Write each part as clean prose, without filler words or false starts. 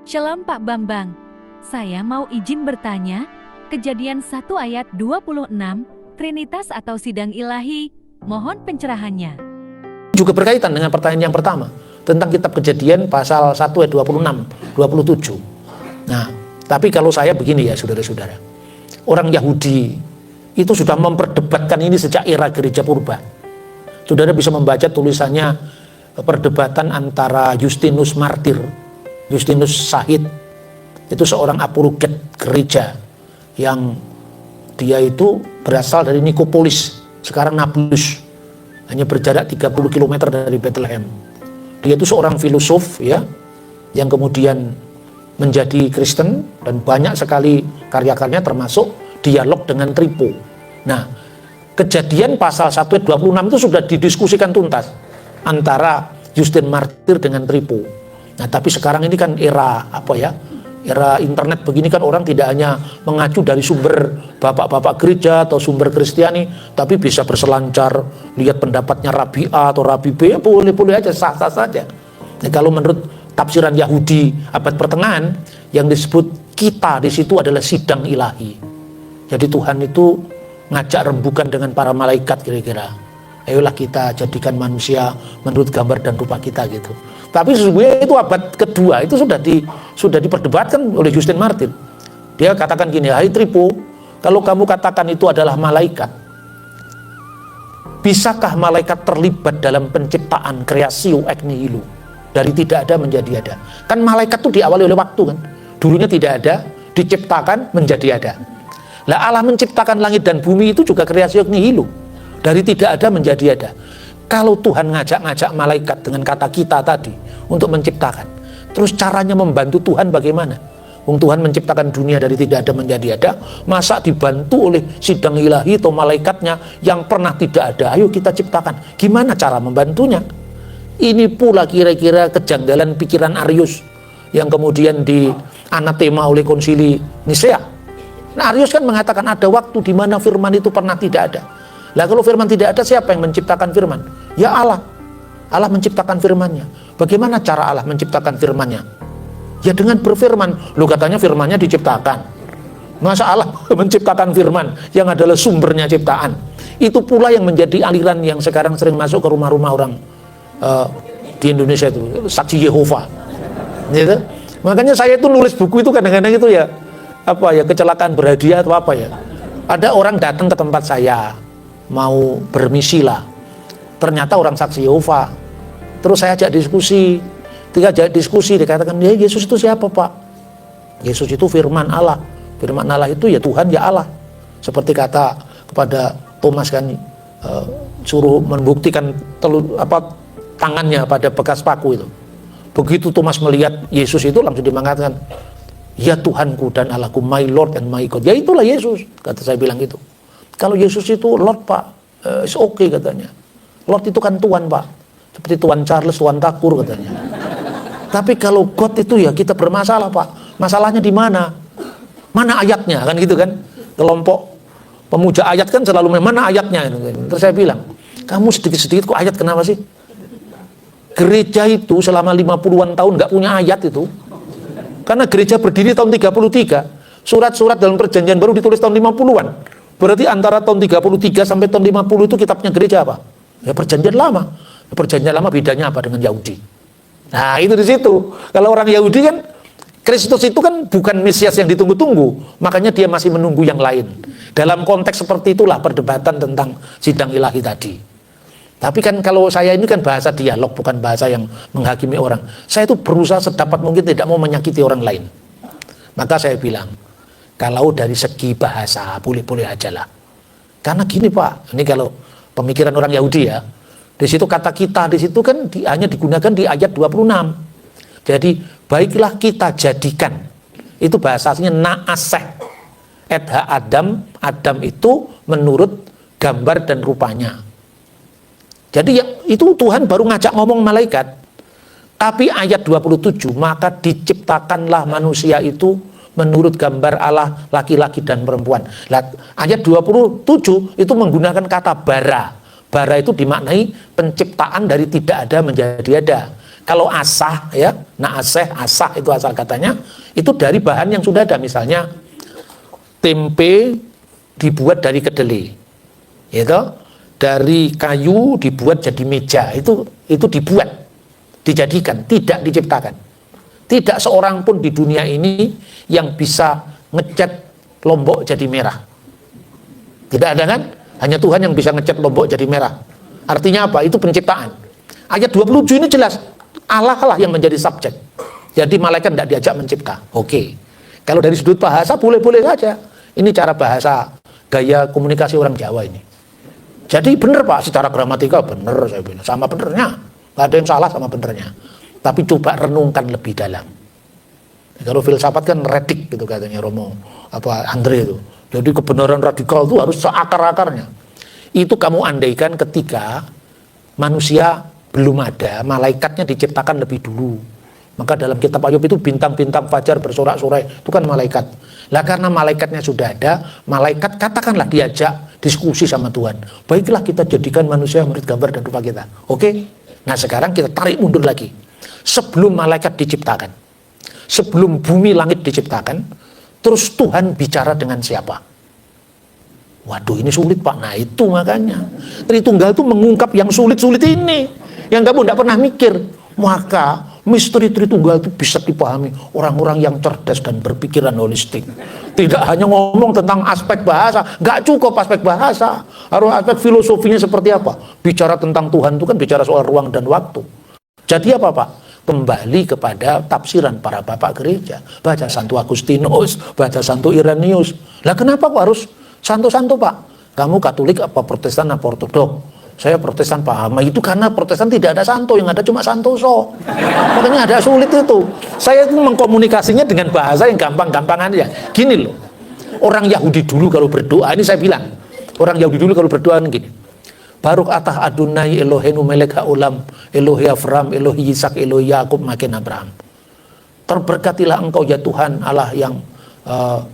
Shalom Pak Bambang. Saya mau izin bertanya, Kejadian 1 ayat 26, Trinitas atau sidang ilahi, mohon pencerahannya. Juga berkaitan dengan pertanyaan yang pertama tentang kitab Kejadian pasal 1 ayat 26, 27. Nah, tapi kalau saya begini ya saudara-saudara, orang Yahudi itu sudah memperdebatkan ini sejak era gereja purba. Saudara bisa membaca tulisannya perdebatan antara Justinus Martir, Justinus Shahid, itu seorang apologet gereja yang dia itu berasal dari Nikopolis, sekarang Nablus, hanya berjarak 30 km dari Bethlehem. Dia itu seorang filosof ya, yang kemudian menjadi Kristen dan banyak sekali karya-karyanya termasuk dialog dengan Tripo. Nah, Kejadian pasal 1 ayat 26 itu sudah didiskusikan tuntas antara Justin Martir dengan Tripo. Nah, tapi sekarang ini kan era era internet begini kan, orang tidak hanya mengacu dari sumber bapak-bapak gereja atau sumber Kristiani, tapi bisa berselancar lihat pendapatnya Rabi A atau Rabi B, ya boleh-boleh aja, sah-sah saja. Nah, kalau menurut tafsiran Yahudi abad pertengahan, yang disebut kita di situ adalah sidang ilahi. Jadi Tuhan itu ngajak rembukan dengan para malaikat kira-kira. Ayolah kita jadikan manusia menurut gambar dan rupa kita gitu. Tapi sesungguhnya itu abad kedua itu sudah diperdebatkan oleh Justin Martir. Dia katakan gini, hai Tripo, kalau kamu katakan itu adalah malaikat, bisakah malaikat terlibat dalam penciptaan kreasio ex nihilo, dari tidak ada menjadi ada? Kan malaikat itu diawali oleh waktu kan, dulunya tidak ada, diciptakan menjadi ada. Lah Allah menciptakan langit dan bumi itu juga kreasio ex nihilo, dari tidak ada menjadi ada. Kalau Tuhan ngajak-ngajak malaikat dengan kata kita tadi untuk menciptakan, terus caranya membantu Tuhan bagaimana? Tuhan menciptakan dunia dari tidak ada menjadi ada, masa dibantu oleh sidang ilahi atau malaikatnya yang pernah tidak ada? Ayo kita ciptakan. Gimana cara membantunya? Ini pula kira-kira kejanggalan pikiran Arius yang kemudian dianatema oleh konsili Nisea. Nah, Arius kan mengatakan ada waktu di mana firman itu pernah tidak ada. Lah kalau firman tidak ada, siapa yang menciptakan firman? Ya Allah. Allah menciptakan firman-Nya. Bagaimana cara Allah menciptakan firman-Nya? Ya dengan berfirman. Lu katanya firman-Nya diciptakan. Masa Allah menciptakan firman yang adalah sumbernya ciptaan? Itu pula yang menjadi aliran yang sekarang sering masuk ke rumah-rumah orang di Indonesia itu, saksi Yehova. Gitu. Makanya saya itu nulis buku itu kadang-kadang itu ya kecelakaan berhadiah atau apa ya. Ada orang datang ke tempat saya mau bermisi lah, ternyata orang saksi Yehova. Terus saya ajak diskusi. Ketika ajak diskusi dikatakan, ya Yesus itu siapa Pak? Yesus itu firman Allah. Firman Allah itu ya Tuhan ya Allah. Seperti kata kepada Thomas kan, suruh membuktikan tangannya pada bekas paku itu. Begitu Thomas melihat Yesus itu langsung dia mengatakan, ya Tuhanku dan Allahku, my Lord and my God. Ya itulah Yesus, kata saya bilang gitu. Kalau Yesus itu Lord Pak, it's okay katanya. Lord itu kan Tuhan Pak, seperti Tuan Charles, Tuan Takur katanya. Tapi kalau God itu ya kita bermasalah Pak. Masalahnya di mana? Mana ayatnya kan gitu kan? Kelompok pemuja ayat kan selalu mana ayatnya? Terus saya bilang, kamu sedikit-sedikit kok ayat, kenapa sih? Gereja itu selama 50-an tahun nggak punya ayat itu. Karena gereja berdiri tahun 33. Surat-surat dalam perjanjian baru ditulis tahun 50-an. Berarti antara tahun 33 sampai tahun 50 itu kitabnya gereja apa? Ya perjanjian lama. Perjanjian lama bedanya apa dengan Yahudi? Nah itu di situ. Kalau orang Yahudi kan, Kristus itu kan bukan Mesias yang ditunggu-tunggu. Makanya dia masih menunggu yang lain. Dalam konteks seperti itulah perdebatan tentang sidang ilahi tadi. Tapi kan kalau saya ini kan bahasa dialog, bukan bahasa yang menghakimi orang. Saya itu berusaha sedapat mungkin tidak mau menyakiti orang lain. Maka saya bilang, kalau dari segi bahasa boleh-boleh aja lah. Karena gini Pak, ini kalau pemikiran orang Yahudi ya, di situ kata kita di situ kan hanya digunakan di ayat 26. Jadi baiklah kita jadikan, itu bahasanya na'aseh, edha Adam, Adam itu menurut gambar dan rupanya. Jadi itu Tuhan baru ngajak ngomong malaikat. Tapi ayat 27, maka diciptakanlah manusia itu menurut gambar Allah, laki-laki dan perempuan. Ayat 27 itu menggunakan kata bara. Bara itu dimaknai penciptaan dari tidak ada menjadi ada. Kalau asah ya, asah itu asal katanya itu dari bahan yang sudah ada, misalnya tempe dibuat dari kedelai, gitu. Dari kayu dibuat jadi meja, itu dibuat, dijadikan, tidak diciptakan. Tidak seorang pun di dunia ini yang bisa ngecat Lombok jadi merah. Tidak ada kan? Hanya Tuhan yang bisa ngecat Lombok jadi merah. Artinya apa? Itu penciptaan. Ayat 27 ini jelas, Allah lah yang menjadi subjek. Jadi malaikat tidak diajak mencipta. Oke. Kalau dari sudut bahasa boleh-boleh saja. Ini cara bahasa, gaya komunikasi orang Jawa ini. Jadi benar Pak, secara gramatikal benar saya bilang. Sama benernya. Gak ada yang salah sama benernya. Tapi coba renungkan lebih dalam. Kalau filsafat kan redik gitu katanya Romo Andre itu. Jadi kebenaran radikal itu harus seakar-akarnya. Itu kamu andaikan ketika manusia belum ada, malaikatnya diciptakan lebih dulu. Maka dalam kitab Ayub itu bintang-bintang fajar bersorak-sorai, itu kan malaikat. Lah karena malaikatnya sudah ada, malaikat katakanlah diajak diskusi sama Tuhan. Baiklah kita jadikan manusia menurut gambar dan rupa kita. Oke? Nah sekarang kita tarik mundur lagi. Sebelum malaikat diciptakan, sebelum bumi langit diciptakan, terus Tuhan bicara dengan siapa? Waduh ini sulit Pak. Nah itu makanya Tritunggal itu mengungkap yang sulit-sulit ini, yang kamu tidak pernah mikir. Maka misteri Tritunggal itu bisa dipahami orang-orang yang cerdas dan berpikiran holistik. Tidak hanya ngomong tentang aspek bahasa, nggak cukup aspek bahasa, harus aspek filosofinya seperti apa. Bicara tentang Tuhan itu kan bicara soal ruang dan waktu. Jadi apa Pak? Kembali kepada tafsiran para bapak gereja. Baca Santo Agustinus, baca Santo Irenaeus. Lah kenapa kok harus santo-santo Pak? Kamu Katolik apa Protestan apa Ortodok? Saya Protestan paham. Itu karena Protestan tidak ada santo, yang ada cuma santoso. Makanya ada sulit itu. Saya itu mengkomunikasinya dengan bahasa yang gampang-gampang aja. Gini loh. Orang Yahudi dulu kalau berdoa, ini saya bilang, orang Yahudi dulu kalau berdoa gini. Baruk atah Adonai Eloheinu melek haolam, Elohe Avram, Elohe Yisak, Elohe Yakub, makin Abraham. Terberkatilah engkau ya Tuhan, Allah yang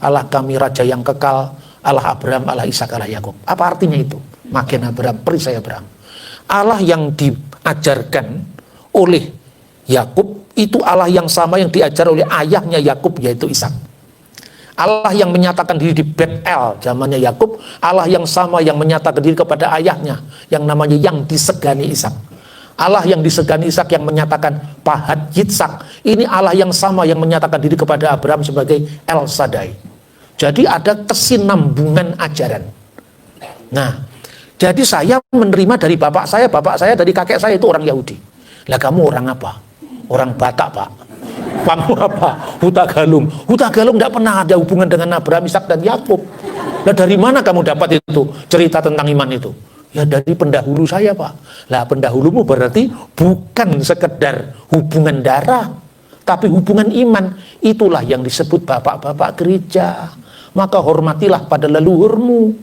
Allah kami Raja yang kekal, Allah Abraham, Allah Ishak, Allah Yakub. Apa artinya itu? Makin Abraham, perisai Abraham. Allah yang diajarkan oleh Yakub itu Allah yang sama yang diajar oleh ayahnya Yakub, yaitu Ishak. Allah yang menyatakan diri di Betel zamannya Yakub, Allah yang sama yang menyatakan diri kepada ayahnya yang namanya yang disegani Ishak. Allah yang disegani Ishak yang menyatakan Pahat Yitzhak. Ini Allah yang sama yang menyatakan diri kepada Abraham sebagai El Shaddai. Jadi ada kesinambungan ajaran. Nah, jadi saya menerima dari bapak saya dari kakek saya itu orang Yahudi. Lah kamu orang apa? Orang Batak Pak. Kamu apa? Hutagalung. Hutagalung tidak pernah ada hubungan dengan Abraham, Ishak dan Yakub. Nah dari mana kamu dapat itu cerita tentang iman itu? Ya dari pendahulu saya Pak. Lah pendahulumu berarti bukan sekedar hubungan darah, tapi hubungan iman. Itulah yang disebut bapak-bapak gereja. Maka hormatilah pada leluhurmu.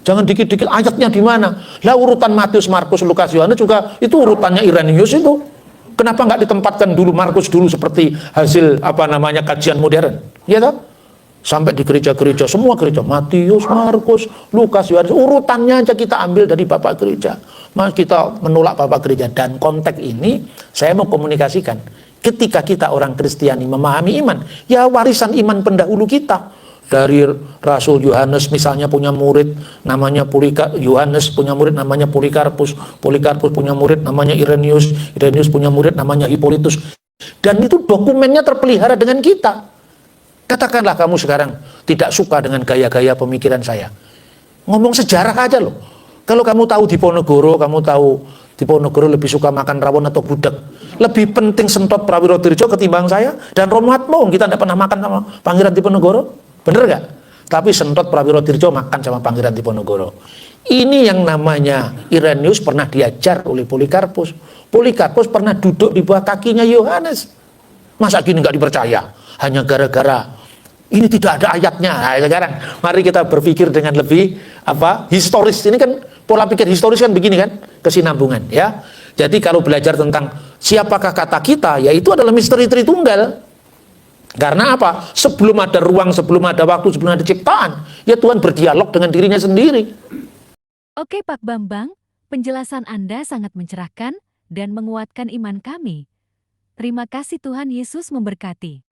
Jangan dikit-dikit ayatnya di mana. Lah urutan Matius, Markus, Lukas, Yohanes juga itu urutannya Irenaeus itu. Kenapa nggak ditempatkan dulu Markus dulu seperti hasil kajian modern? Ya toh? Sampai di gereja-gereja, semua gereja Matius, Markus, Lukas, Yohanes, urutannya aja kita ambil dari bapak gereja. Mas kita menolak bapak gereja, dan konteks ini saya mau komunikasikan. Ketika kita orang Kristiani memahami iman, ya warisan iman pendahulu kita. Dari Rasul Yohanes misalnya punya murid namanya Yohanes punya murid namanya Polikarpus punya murid namanya Irenaeus punya murid namanya Hippolytus, dan itu dokumennya terpelihara dengan kita. Katakanlah kamu sekarang tidak suka dengan gaya-gaya pemikiran saya, ngomong sejarah aja loh. Kalau kamu tahu Diponegoro, lebih suka makan rawon atau gudeg, lebih penting Sentot Prawirodirjo ketimbang saya dan Romo Atmo. Kita tidak pernah makan sama Pangeran Diponegoro. Bener gak? Tapi Sentot Prawirodirjo makan sama Pangeran Diponegoro. Ini yang namanya Irenaeus pernah diajar oleh Polikarpus. Polikarpus pernah duduk di bawah kakinya Yohanes. Masa gini gak dipercaya? Hanya gara-gara ini tidak ada ayatnya. Nah, sekarang mari kita berpikir dengan lebih historis. Ini kan pola pikir historis kan begini kan, kesinambungan ya. Jadi kalau belajar tentang siapakah kata kita, yaitu adalah misteri Tritunggal. Karena apa? Sebelum ada ruang, sebelum ada waktu, sebelum ada ciptaan, ya Tuhan berdialog dengan dirinya sendiri. Oke Pak Bambang, penjelasan Anda sangat mencerahkan dan menguatkan iman kami. Terima kasih, Tuhan Yesus memberkati.